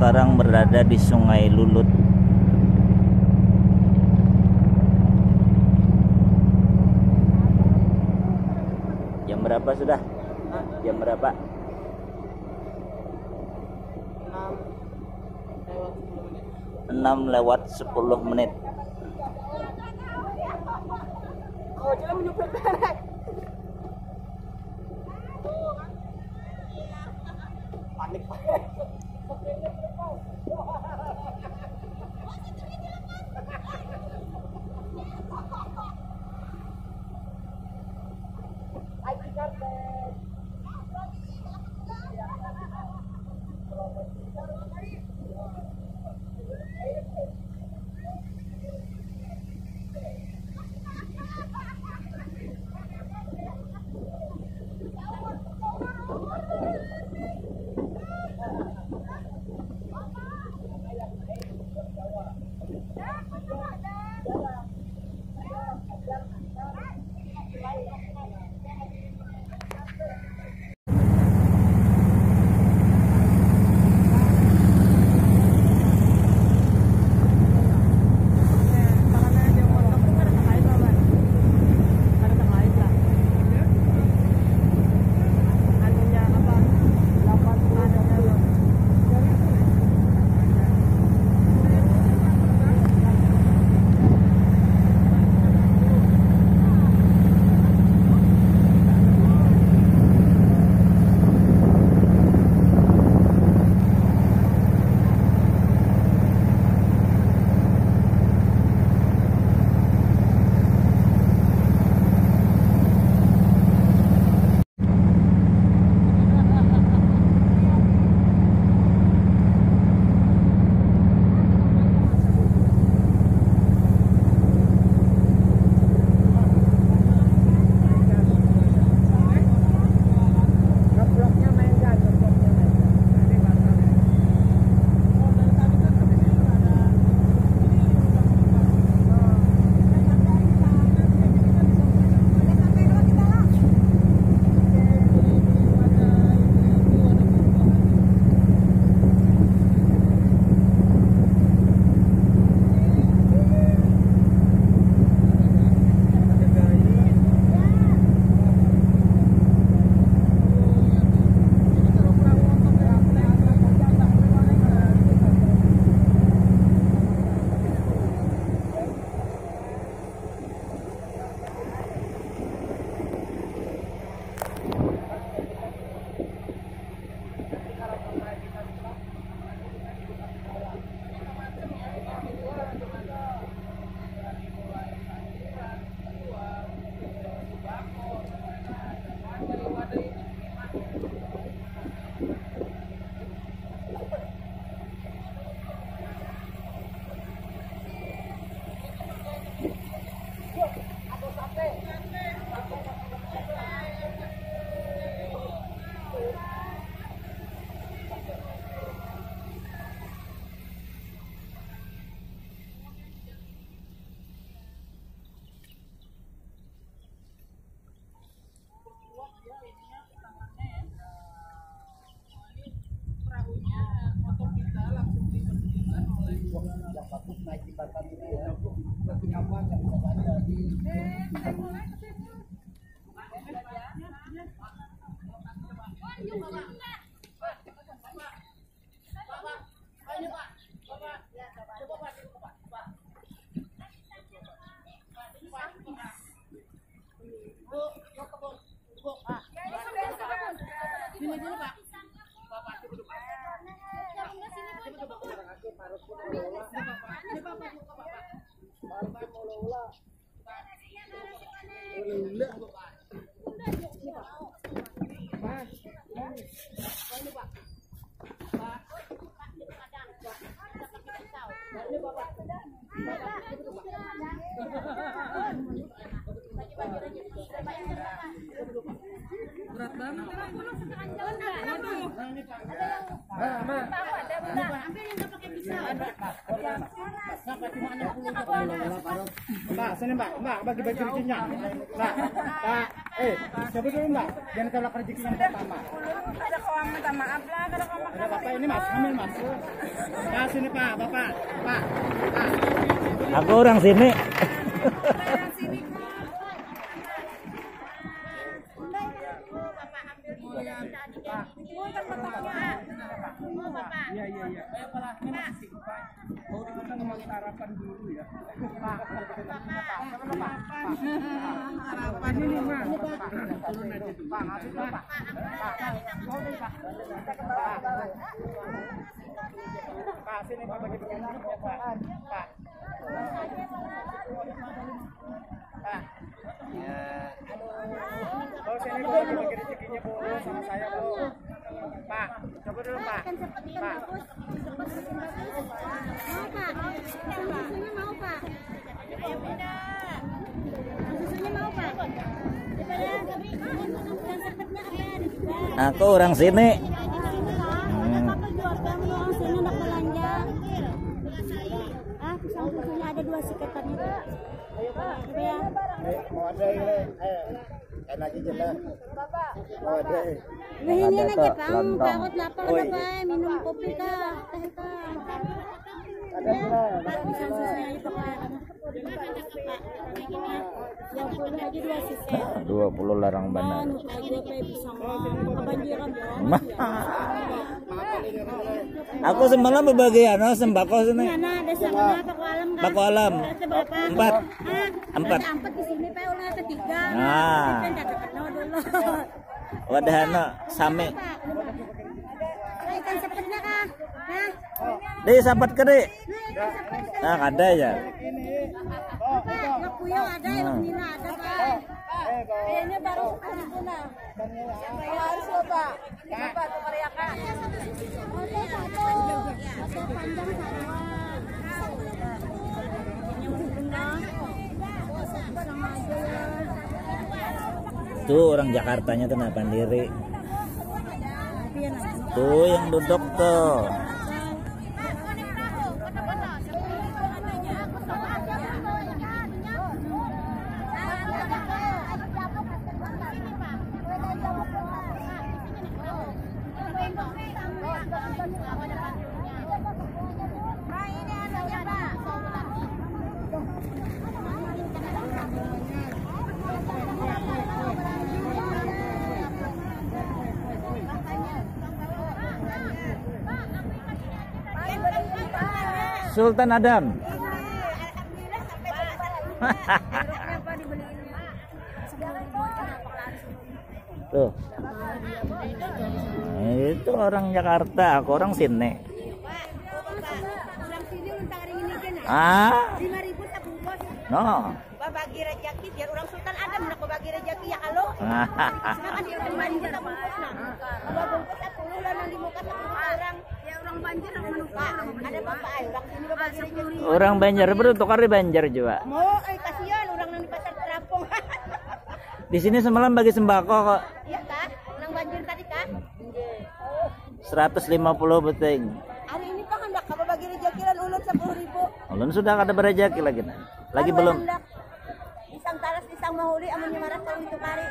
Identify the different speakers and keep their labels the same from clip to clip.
Speaker 1: sekarang berada di Sungai Lulut. Jam berapa sudah? Jam berapa? 6:10.
Speaker 2: Oh, jangan menyupir berak. Panik.
Speaker 3: Berat banget.
Speaker 2: Ada yang ambil yang nggak pakai pisau.
Speaker 4: Mbak, sini Mbak, bagi-bagi rezekinya. Mbak, coba dulu Mbak, jangan tolak rezekinya yang pertama.
Speaker 3: Ada kau minta maaf lah, ada kau
Speaker 4: Ada Bapak ini Mas, ambil Mas. Nah, sini Pak, Bapak, Pak.
Speaker 1: Aku orang sini.
Speaker 3: yang sini.
Speaker 4: Iya. Ayo Pak, ini masih Pak. Mau kita ngomong harapan dulu ya. Pak. Harapan ini Mas. Turun aja dulu. Pak, habis Pak. Pak, sini Pak bagi-bagi Pak. Pak. Pak. Ya. Oh, sini Bu bagi rezekinya Bu sama saya Bu. Pak, coba dulu Pak. Pak.
Speaker 5: Mau Pak? Susunya mau Pak? Susunya mau Pak? Dan sepetnya ada juga.
Speaker 1: Aku orang sini.
Speaker 5: Ada apa jual kamu orang sini nak belanja? Ah, pisang susunya ada 2 siketannya Pak. Coba ya.
Speaker 4: Mau ada ini. Enak aja dah. Mau ada.
Speaker 5: Ini aja Bang, takut lapar ada Pak, minum kopi kah? Teh kah?
Speaker 4: Ada sudah.
Speaker 5: Pisang susunya itu Pak. 20 aja 2 siket.
Speaker 1: 20 larang benar.
Speaker 5: Anu aja Pak pisang. Kebanjiran ya.
Speaker 1: Aku semalam berbagi sembako sini.
Speaker 5: Mana ada sama Pak Alam kan?
Speaker 1: Paku alam.
Speaker 5: Ada berapa?
Speaker 1: 4.
Speaker 5: Ah,
Speaker 1: 4.
Speaker 5: ada 4 di sini Pak, ulah ada 3.
Speaker 1: Nah.
Speaker 5: Kita enggak ketemu dulu.
Speaker 1: Wadah same.
Speaker 5: Nah, ikan sepetnya kah? Nah,
Speaker 1: Deh sahabat kere.
Speaker 5: ikan sepet.
Speaker 1: Nah, ada ya.
Speaker 5: Pak, yang puyuh ada, yang nina ada Pak. Kayaknya baru guna.
Speaker 3: Harus loh Pak. Coba tuh meriakan.
Speaker 5: Ada satu. Satu panjang Yang bunda. Sama aja ya.
Speaker 1: Tuh orang Jakartanya tuh napan diri.
Speaker 5: Tapi ya nanti.
Speaker 1: Tuh yang duduk tuh. Sultan Adam. Tuh. Itu orang Jakarta, aku orang sini. Ah,
Speaker 5: 5.000 sebungkus.
Speaker 1: no.
Speaker 5: Bagi rezeki biar orang Sultan Adam nak bagi rezeki ya kalau. Sedangkan dia orang banjir sebungkus nah. 2 bungkus 10 lah nang di muka 10 orang. Ya orang banjir orang menukar. Ada apa ayo orang sini bagi rezeki.
Speaker 1: Orang Banjar baru tukar di Banjar juga.
Speaker 5: Mau kasihan orang nang di pasar Terapung.
Speaker 1: Di sini semalam bagi sembako kok.
Speaker 5: Iya kah? Orang banjir tadi kah?
Speaker 1: 150 beting.
Speaker 5: Hari ini pak hendak apa bagi rezeki lan ulun 10.000.
Speaker 1: Ulun sudah ada berejaki lagi. Lagi belum.
Speaker 5: Pisang talas pisang mahuli amun nyawaras kalau itu kari.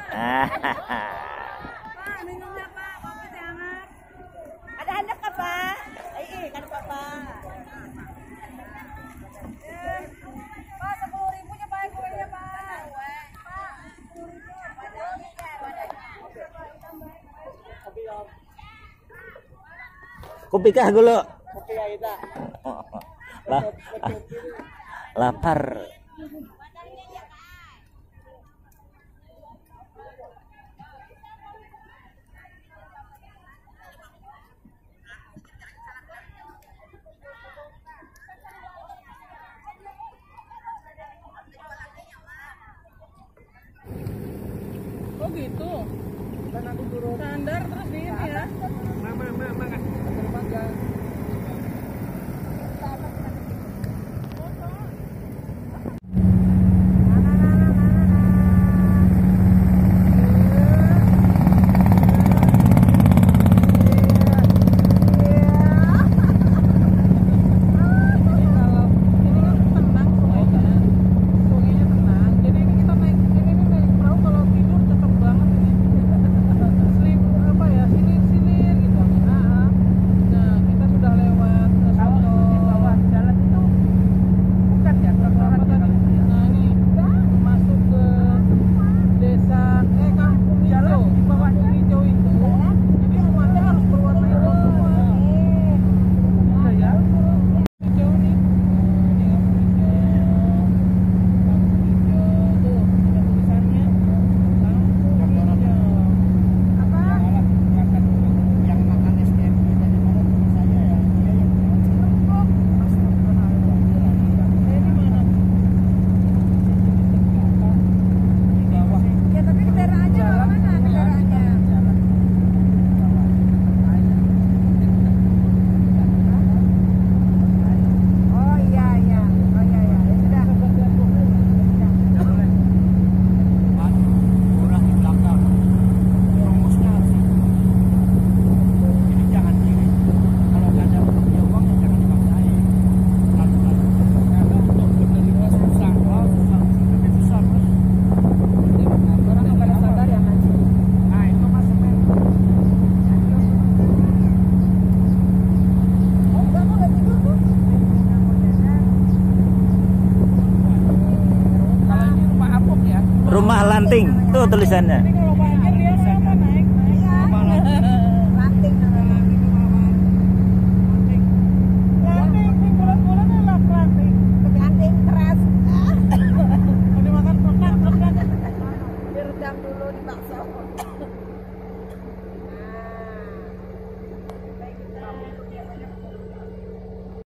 Speaker 3: Pak, minumnya Pak, kopi teh hangat.
Speaker 5: Ada hendak apa? Kan apa?
Speaker 3: Pak, 10.000 nya Pak, kuenya Pak.
Speaker 1: Kopi kah gula?
Speaker 4: Kopi ya kita.
Speaker 1: Lapar.
Speaker 3: Oh gitu. Standar terus di ini ya. Ini
Speaker 1: penting. Tuh tulisannya.